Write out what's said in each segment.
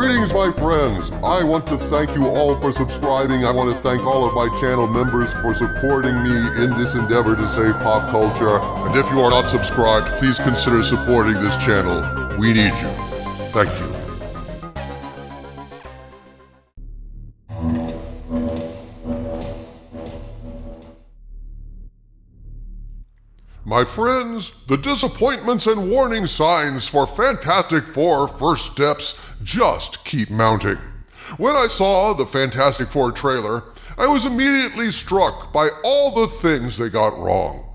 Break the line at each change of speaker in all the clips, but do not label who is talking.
Greetings, my friends. I want to thank you all for subscribing. I want to thank all of my channel members for supporting me in this endeavor to save pop culture. And if you are not subscribed, please consider supporting this channel. We need you. Thank you. My friends, the disappointments and warning signs for Fantastic Four First Steps just keep mounting. When I saw the Fantastic Four trailer, I was immediately struck by all the things they got wrong.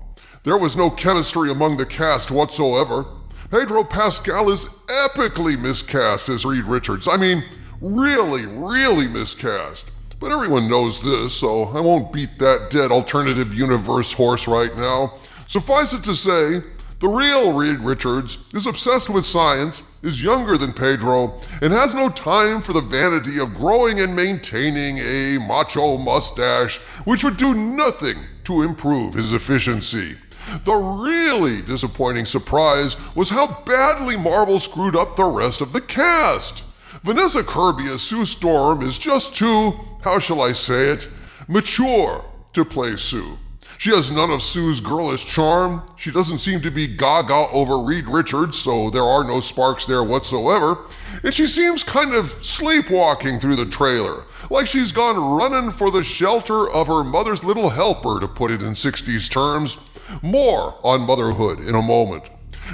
There was no chemistry among the cast whatsoever. Pedro Pascal is epically miscast as Reed Richards. I mean, really miscast. But everyone knows this, so I won't beat that dead alternative universe horse right now. Suffice it to say, the real Reed Richards is obsessed with science, is younger than Pedro, and has no time for the vanity of growing and maintaining a macho mustache, which would do nothing to improve his efficiency. The really disappointing surprise was how badly Marvel screwed up the rest of the cast. Vanessa Kirby as Sue Storm is just too, how shall I say it, mature to play Sue. She has none of Sue's girlish charm. She doesn't seem to be gaga over Reed Richards, so there are no sparks there whatsoever. And she seems kind of sleepwalking through the trailer, like she's gone running for the shelter of her mother's little helper, to put it in 60s terms. More on motherhood in a moment.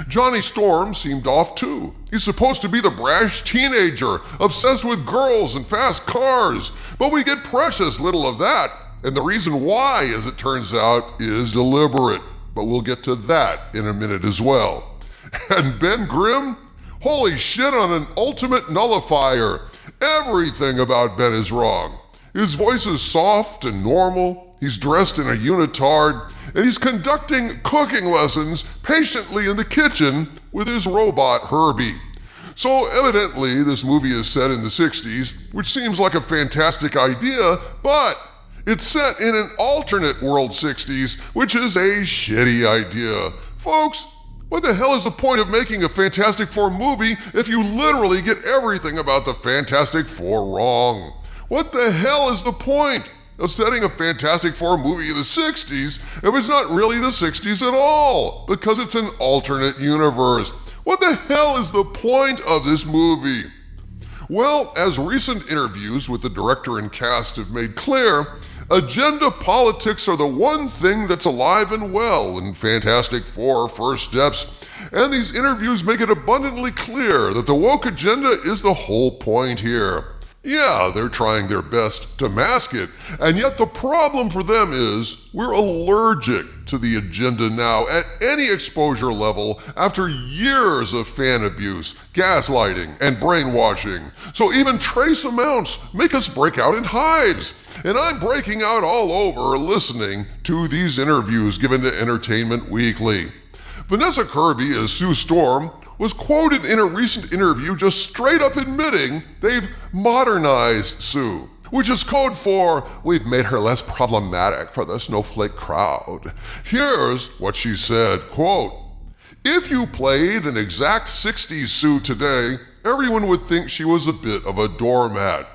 Johnny Storm seemed off too. He's supposed to be the brash teenager, obsessed with girls and fast cars, but we get precious little of that. And the reason why, as it turns out, is deliberate. But we'll get to that in a minute as well. And Ben Grimm? Holy shit on an ultimate nullifier. Everything about Ben is wrong. His voice is soft and normal. He's dressed in a unitard. And he's conducting cooking lessons patiently in the kitchen with his robot Herbie. So evidently this movie is set in the 60s, which seems like a fantastic idea, but it's set in an alternate world 60s, which is a shitty idea. Folks, what the hell is the point of making a Fantastic Four movie if you literally get everything about the Fantastic Four wrong? What the hell is the point of setting a Fantastic Four movie in the 60s if it's not really the 60s at all? Because it's an alternate universe. What the hell is the point of this movie? Well, as recent interviews with the director and cast have made clear, agenda politics are the one thing that's alive and well in Fantastic Four First Steps, and these interviews make it abundantly clear that the woke agenda is the whole point here. Yeah, they're trying their best to mask it, and yet the problem for them is we're allergic to the agenda now at any exposure level after years of fan abuse, gaslighting, and brainwashing. So even trace amounts make us break out in hives. And I'm breaking out all over listening to these interviews given to Entertainment Weekly. Vanessa Kirby as Sue Storm was quoted in a recent interview just straight up admitting they've modernized Sue, which is code for, we've made her less problematic for the snowflake crowd. Here's what she said, quote, "If you played an exact 60s Sue today, everyone would think she was a bit of a doormat."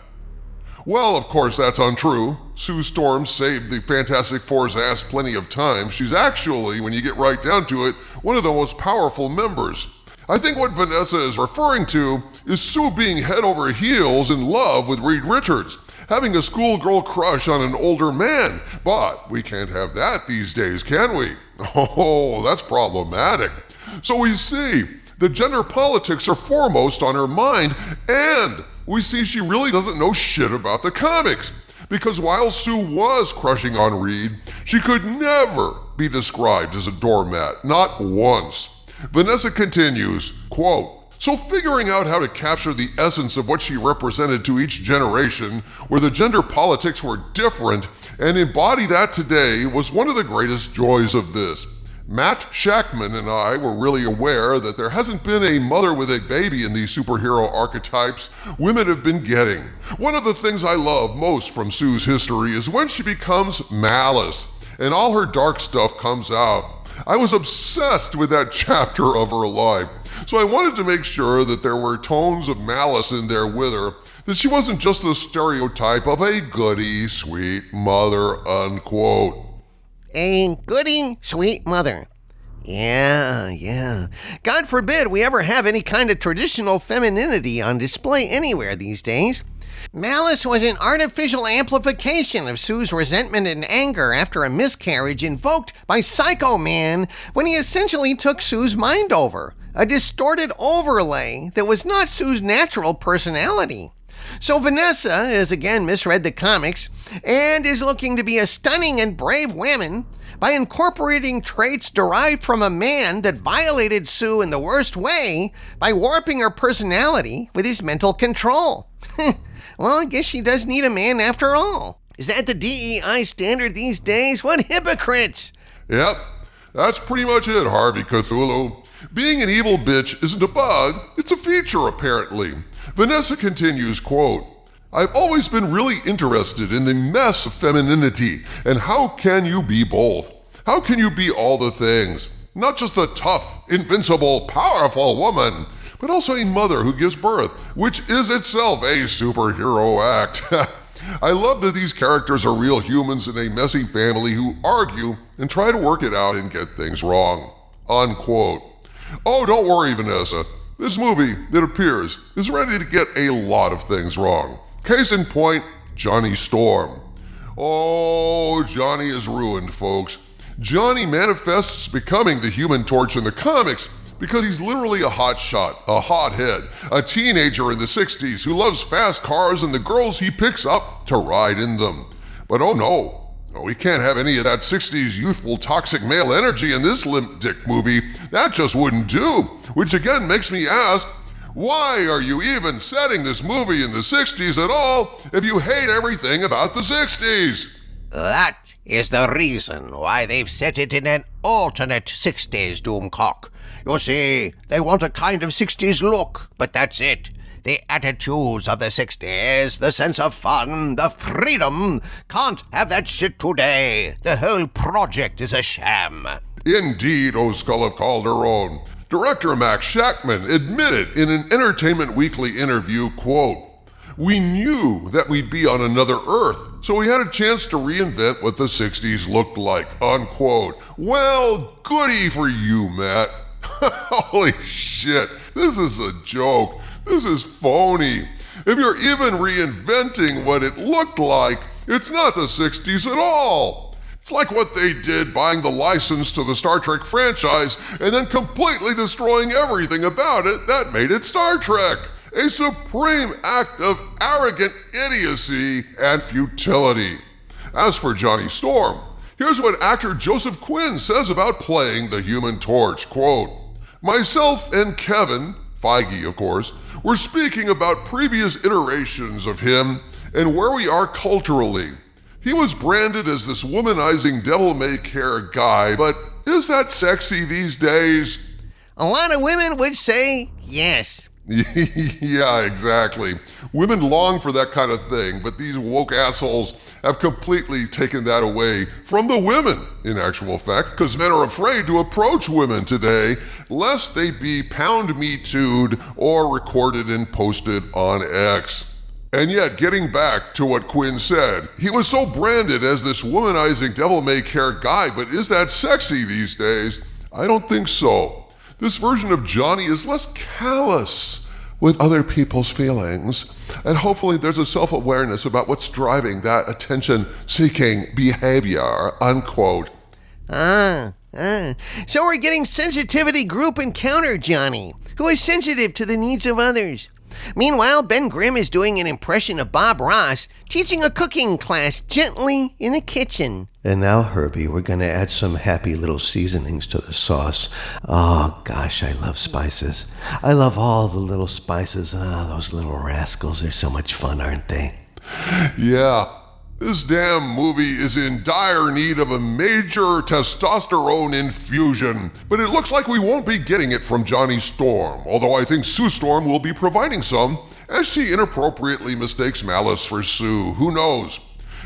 Well, of course, that's untrue. Sue Storm saved the Fantastic Four's ass plenty of times. She's actually, when you get right down to it, one of the most powerful members. I think what Vanessa is referring to is Sue being head over heels in love with Reed Richards, having a schoolgirl crush on an older man. But we can't have that these days, can we? Oh, that's problematic. So we see the gender politics are foremost on her mind, and we see she really doesn't know shit about the comics. Because while Sue was crushing on Reed, she could never be described as a doormat, not once. Vanessa continues, quote, "So figuring out how to capture the essence of what she represented to each generation, where the gender politics were different, and embody that today was one of the greatest joys of this. Matt Shackman and I were really aware that there hasn't been a mother with a baby in these superhero archetypes women have been getting. One of the things I love most from Sue's history is when she becomes Malice, and all her dark stuff comes out. I was obsessed with that chapter of her life, so I wanted to make sure that there were tones of malice in there with her, that she wasn't just the stereotype of a goody, sweet mother, unquote.
A goody, sweet mother. Yeah. God forbid we ever have any kind of traditional femininity on display anywhere these days. Malice was an artificial amplification of Sue's resentment and anger after a miscarriage invoked by Psycho Man when he essentially took Sue's mind over, a distorted overlay that was not Sue's natural personality. So Vanessa has again misread the comics and is looking to be a stunning and brave woman by incorporating traits derived from a man that violated Sue in the worst way by warping her personality with his mental control. Well, I guess she does need a man after all. Is that the DEI standard these days? What hypocrites!
Yep, that's pretty much it, Harvey Cthulhu. Being an evil bitch isn't a bug, it's a feature apparently. Vanessa continues, quote, I've always been really interested in the mess of femininity, and how can you be both? How can you be all the things? Not just a tough, invincible, powerful woman, but also a mother who gives birth, which is itself a superhero act. I love that these characters are real humans in a messy family who argue and try to work it out and get things wrong. Unquote. Oh, don't worry, Vanessa. This movie, it appears, is ready to get a lot of things wrong. Case in point, Johnny Storm. Oh, Johnny is ruined, folks. Johnny manifests becoming the Human Torch in the comics because he's literally a hotshot, a hothead, a teenager in the 60s who loves fast cars and the girls he picks up to ride in them. But oh no, we can't have any of that 60s youthful toxic male energy in this limp dick movie. That just wouldn't do, which again makes me ask, why are you even setting this movie in the 60s at all if you hate everything about the 60s?
That is the reason why they've set it in an alternate 60s, Doomcock. You see, they want a kind of 60s look, but that's it. The attitudes of the 60s, the sense of fun, the freedom, can't have that shit today. The whole project is a sham.
Indeed, O Skull of Calderon. Director Max Shackman admitted in an Entertainment Weekly interview, quote, we knew that we'd be on another Earth, so we had a chance to reinvent what the 60s looked like, unquote. Well, goody for you, Matt. Holy shit, this is a joke. This is phony. If you're even reinventing what it looked like, it's not the 60s at all. It's like what they did buying the license to the Star Trek franchise and then completely destroying everything about it that made it Star Trek. A supreme act of arrogant idiocy and futility. As for Johnny Storm, here's what actor Joseph Quinn says about playing the Human Torch, quote, myself and Kevin, Feige of course, were speaking about previous iterations of him and where we are culturally. He was branded as this womanizing devil-may-care guy, but is that sexy these days?
A lot of women would say yes.
Yeah, exactly. Women long for that kind of thing, but these woke assholes have completely taken that away from the women, in actual fact, because men are afraid to approach women today, lest they be pound me too'd or recorded and posted on X. And yet, getting back to what Quinn said, he was so branded as this womanizing devil-may-care guy, but is that sexy these days? I don't think so. This version of Johnny is less callous with other people's feelings, and hopefully there's a self-awareness about what's driving that attention-seeking behavior, unquote.
So we're getting sensitivity group encounter Johnny, who is sensitive to the needs of others. Meanwhile, Ben Grimm is doing an impression of Bob Ross, teaching a cooking class gently in the kitchen.
And now, Herbie, we're going to add some happy little seasonings to the sauce. Oh, gosh, I love spices. I love all the little spices. Those little rascals are so much fun, aren't they?
Yeah, this damn movie is in dire need of a major testosterone infusion, but it looks like we won't be getting it from Johnny Storm, although I think Sue Storm will be providing some, as she inappropriately mistakes malice for Sue. Who knows?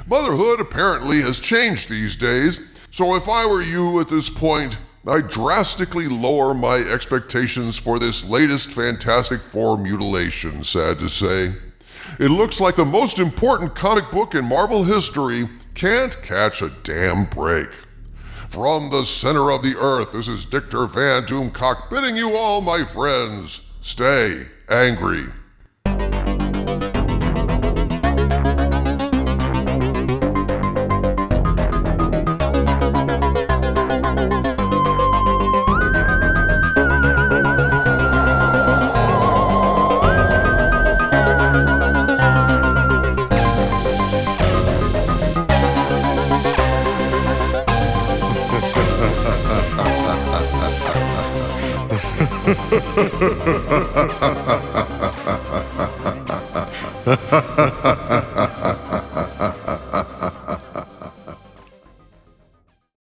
Motherhood apparently has changed these days, so if I were you at this point, I drastically lower my expectations for this latest Fantastic Four mutilation, sad to say. It looks like the most important comic book in Marvel history can't catch a damn break. From the center of the earth, this is Dictor Van Doomcock bidding you all, my friends, stay angry. Ha ha ha ha.